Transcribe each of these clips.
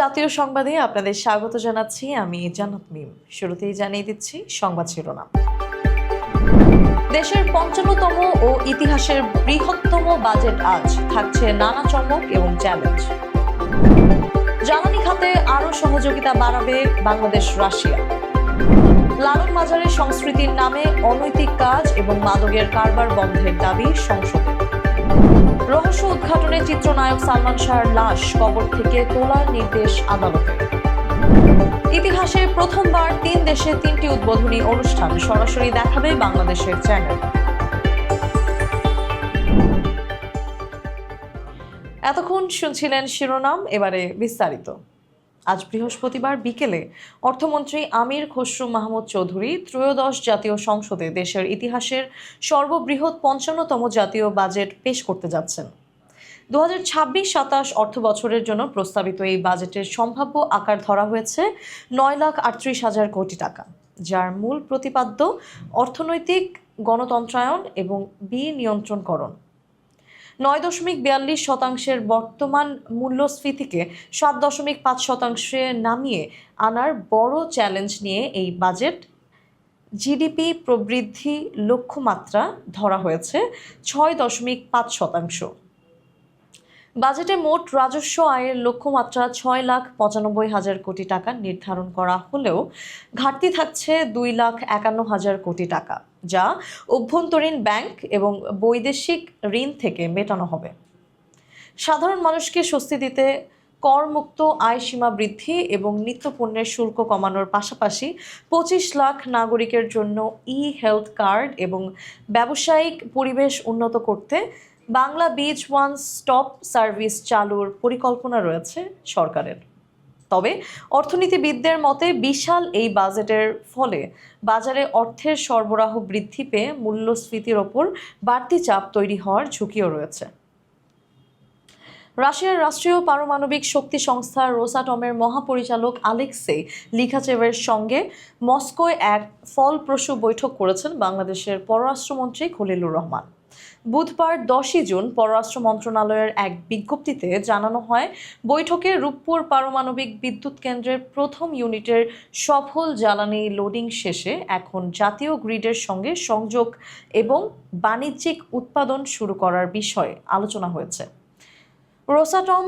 জাতীয় সংবাদে আপনাদের স্বাগত জানাচ্ছি। আমি জান্নাত মিম। শুরুতেই জানিয়ে দিচ্ছি সংবাদ শিরোনাম। দেশের ৫৫তম ও ইতিহাসের বৃহত্তম বাজেট আজ, থাকছে নানা চমক এবং চ্যালেঞ্জ। জ্বালানি খাতে আরও সহযোগিতা বাড়াবে বাংলাদেশ রাশিয়া। লালন মাজারের সংস্কৃতির নামে অনৈতিক কাজ এবং মাদকের কারবার বন্ধের দাবি সংসদে। রহস্য উদ্ঘাটনে চিত্রনায়ক সালমান শাহর লাশ কবর থেকে তোলার নির্দেশ আদালতের। ইতিহাসে প্রথমবার ৩ দেশে ৩টি উদ্বোধনী অনুষ্ঠান সরাসরি দেখাবে বাংলাদেশের চ্যানেল। এতক্ষণ শুনছিলেন শিরোনাম, এবারে বিস্তারিত। আজ বৃহস্পতিবার বিকেলে অর্থমন্ত্রী আমির খসরু মাহমুদ চৌধুরী ত্রয়োদশ জাতীয় সংসদে দেশের ইতিহাসের সর্ববৃহৎ ৫৫তম জাতীয় বাজেট পেশ করতে যাচ্ছেন। ২০২৬-২৭ অর্থ বছরের জন্য প্রস্তাবিত এই বাজেটের সম্ভাব্য আকার ধরা হয়েছে ৯,৩৮,০০০ কোটি টাকা, যার মূল প্রতিপাদ্য অর্থনৈতিক গণতন্ত্রায়ন এবং বিনিয়ন্ত্রণকরণ। ৯.৪২% বর্তমান মূল্যস্ফীতিকে ৭.৫% নামিয়ে আনার বড় চ্যালেঞ্জ নিয়ে এই বাজেট জিডিপি প্রবৃদ্ধি লক্ষ্যমাত্রা ধরা হয়েছে ৬.৫%। বাজেটে মোট রাজস্ব আয়ের লক্ষ্যমাত্রা ৬,৯৫,০০০ কোটি টাকা নির্ধারণ করা হলেও ঘাটতি থাকছে ২,৫১,০০০ কোটি টাকা, যা অভ্যন্তরীণ ব্যাংক এবং বৈদেশিক ঋণ থেকে মেটানো হবে। সাধারণ মানুষকে স্বস্তি দিতে করমুক্ত আয় সীমা বৃদ্ধি এবং নিত্যপণ্যের শুল্ক কমানোর পাশাপাশি ২৫ লাখ নাগরিকের জন্য হেলথ কার্ড এবং ব্যবসায়িক পরিবেশ উন্নত করতে বাংলা বীজ ওয়ান স্টপ সার্ভিস চালুর পরিকল্পনা রয়েছে সরকারের। তবে অর্থনীতিবিদদের মতে বিশাল এই বাজেটের ফলে বাজারে অর্থের সরবরাহ বৃদ্ধি পেয়ে মূল্যস্ফীতির ওপর বাড়তি চাপ তৈরি হওয়ার ঝুঁকিও রয়েছে। রাশিয়ার রাষ্ট্রীয় পারমাণবিক শক্তি সংস্থা রোসাটমের মহাপরিচালক আলেক্সেই লিখাচেভের সঙ্গে মস্কোয় এক ফলপ্রসূ বৈঠক করেছেন বাংলাদেশের পররাষ্ট্রমন্ত্রী খলিলুর রহমান। বুধবার ১০ জুন পররাষ্ট্র মন্ত্রণালয়ের এক বিজ্ঞপ্তিতে জানানো হয়, বৈঠকে রূপপুর পারমাণবিক বিদ্যুৎ কেন্দ্রের প্রথম ইউনিটের সফল জ্বালানি লোডিং শেষে এখন জাতীয় গ্রিডের সঙ্গে সংযোগ এবং বাণিজ্যিক উৎপাদন শুরু করার বিষয়ে আলোচনা হয়েছে। রোসাটম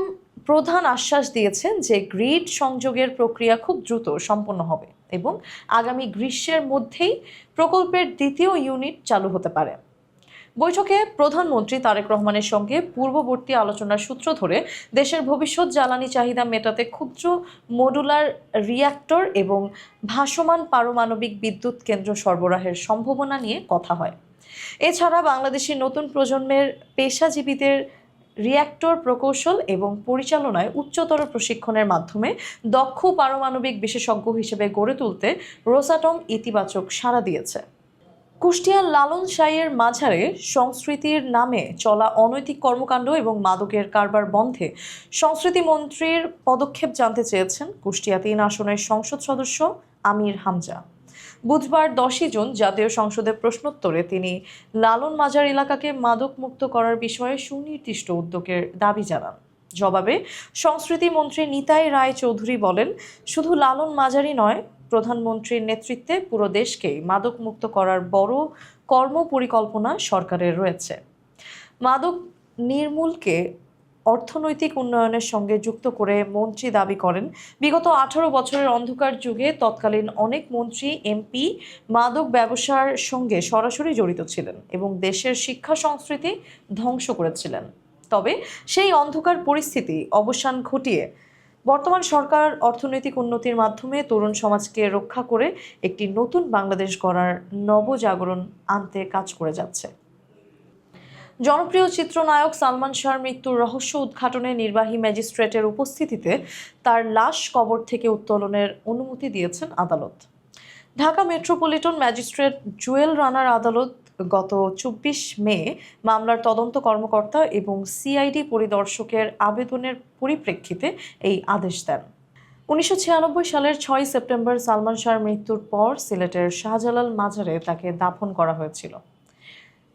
প্রধান আশ্বাস দিয়েছেন যে গ্রিড সংযোগের প্রক্রিয়া খুব দ্রুত সম্পন্ন হবে এবং আগামী গ্রীষ্মের মধ্যেই প্রকল্পের দ্বিতীয় ইউনিট চালু হতে পারে। বৈঠকে প্রধানমন্ত্রী তারেক রহমানের সঙ্গে পূর্ববর্তী আলোচনার সূত্র ধরে দেশের ভবিষ্যৎ জ্বালানি চাহিদা মেটাতে ক্ষুদ্র মডুলার রিঅ্যাক্টর এবং ভাসমান পারমাণবিক বিদ্যুৎ কেন্দ্র সরবরাহের সম্ভাবনা নিয়ে কথা হয়। এছাড়া বাংলাদেশের নতুন প্রজন্মের পেশাজীবীদের রিঅ্যাক্টর প্রকৌশল এবং পরিচালনায় উচ্চতর প্রশিক্ষণের মাধ্যমে দক্ষ পারমাণবিক বিশেষজ্ঞ হিসেবে গড়ে তুলতে রোসাটম ইতিবাচক সাড়া দিয়েছে। কুষ্টিয়ার লালন শাহের মাজারে সংস্কৃতির নামে চলা অনৈতিক কর্মকাণ্ড এবং মাদকের কারবার বন্ধে সংস্কৃতি মন্ত্রীর পদক্ষেপ জানতে চেয়েছেন কুষ্টিয়া ৩ আসনের সংসদ সদস্য আমির হামজা। বুধবার ১০ জুন জাতীয় সংসদে প্রশ্নোত্তরে তিনি লালন মাজার এলাকাকে মাদক মুক্ত করার বিষয়ে সুনির্দিষ্ট উদ্যোগের দাবি জানান। জবাবে সংস্কৃতি মন্ত্রী নিতাই রায় চৌধুরী বলেন, শুধু লালন মাজারই নয়, প্রধানমন্ত্রীর নেতৃত্বে পুরো দেশকেই মাদক মুক্ত করার বড় কর্মপরিকল্পনা সরকারের রয়েছে। মাদক নির্মূলকে অর্থনৈতিক উন্নয়নের সঙ্গে যুক্ত করে মন্ত্রী দাবি করেন, বিগত ১৮ বছরের অন্ধকার যুগে তৎকালীন অনেক মন্ত্রী এমপি মাদক ব্যবসার সঙ্গে সরাসরি জড়িত ছিলেন এবং দেশের শিক্ষা সংস্কৃতি ধ্বংস করেছিলেন। তবে সেই অন্ধকার পরিস্থিতি অবসান ঘটিয়ে বর্তমান সরকার অর্থনৈতিক উন্নতির মাধ্যমে তরুণ সমাজকে রক্ষা করে একটি নতুন বাংলাদেশ গড়ার নবজাগরণ আনতে কাজ করে যাচ্ছে। জনপ্রিয় চিত্রনায়ক সালমান শাহর মৃত্যুর রহস্য উদ্ঘাটনে নির্বাহী ম্যাজিস্ট্রেটের উপস্থিতিতে তার লাশ কবর থেকে উত্তোলনের অনুমতি দিয়েছেন আদালত। ঢাকা মেট্রোপলিটন ম্যাজিস্ট্রেট জুয়েল রানার আদালত গত ২৪ মে মামলার তদন্ত কর্মকর্তা এবং সিআইডি পরিদর্শকের আবেদনের পরিপ্রেক্ষিতে এই আদেশ দেন। ১৯৯৬ সালের ৬ সেপ্টেম্বর সালমান শাহর মৃত্যুর পর সিলেটের শাহজালাল মাজারে তাকে দাফন করা হয়েছিল।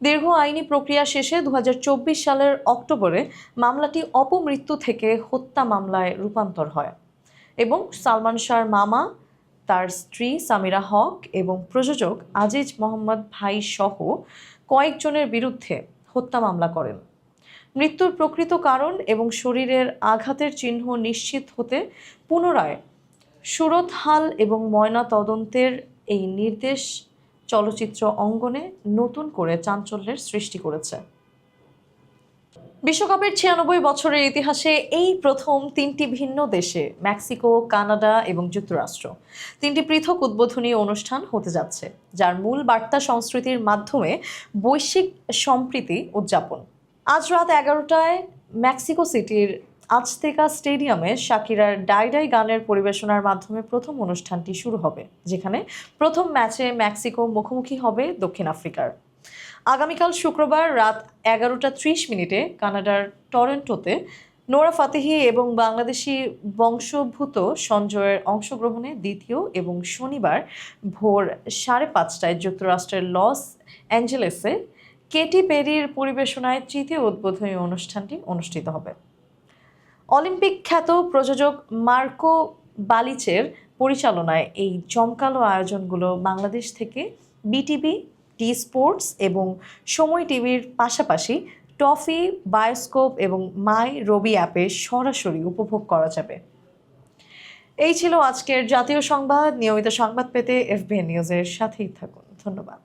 দীর্ঘ আইনি প্রক্রিয়া শেষে ২০২৪ সালের অক্টোবরে মামলাটি অপমৃত্যু থেকে হত্যা মামলায় রূপান্তর হয়। এবং সালমান শাহর মামা, তার স্ত্রী সামিরা হক এবং প্রযোজক আজিজ মোহাম্মদ ভাই সহ কয়েকজনের বিরুদ্ধে হত্যা মামলা করেন। মৃত্যুর প্রকৃত কারণ এবং শরীরের আঘাতের চিহ্ন নিশ্চিত হতে পুনরায় সুরতহাল এবং ময়না তদন্তের এই নির্দেশ চলচ্চিত্র অঙ্গনে নতুন করে চাঞ্চল্যের সৃষ্টি করেছে। বিশ্বকাপের ৯৬ বছরের ইতিহাসে এই প্রথম ৩টি ভিন্ন দেশে মেক্সিকো, কানাডা এবং যুক্তরাষ্ট্র ৩টি পৃথক উদ্বোধনী অনুষ্ঠান হতে যাচ্ছে, যার মূল বার্তা সংস্কৃতির মাধ্যমে বৈশ্বিক সম্প্রীতি উদযাপন। আজ রাত ১১টায় মেক্সিকো সিটির আজতেকা স্টেডিয়ামে শাকিরার ডাই ডাই গানের পরিবেশনার মাধ্যমে প্রথম অনুষ্ঠানটি শুরু হবে, যেখানে প্রথম ম্যাচে মেক্সিকো মুখোমুখি হবে দক্ষিণ আফ্রিকার। আগামীকাল শুক্রবার রাত ১১টা ৩০ কানাডার টরন্টোতে নোরা ফাতেহি এবং বাংলাদেশি বংশোদ্ভূত সঞ্জয়ের অংশগ্রহণে দ্বিতীয় এবং শনিবার ভোর ৫:৩০টায় যুক্তরাষ্ট্রের লস অ্যাঞ্জেলেসে কেটি পেরির পরিবেশনায় তৃতীয় উদ্বোধনী অনুষ্ঠানটি অনুষ্ঠিত হবে। অলিম্পিক খ্যাত প্রযোজক মার্কো বালিচের পরিচালনায় এই জমকালো আয়োজনগুলো বাংলাদেশ থেকে বিটিভি, টি স্পোর্টস এবং সময় টিভির পাশাপাশি টফি, বায়োস্কোপ এবং মাই রবি অ্যাপে সরাসরি উপভোগ করা যাবে। এই ছিল আজকের জাতীয় সংবাদ। নিয়মিত সংবাদ পেতে এফবিএন নিউজের সাথেই থাকুন। ধন্যবাদ।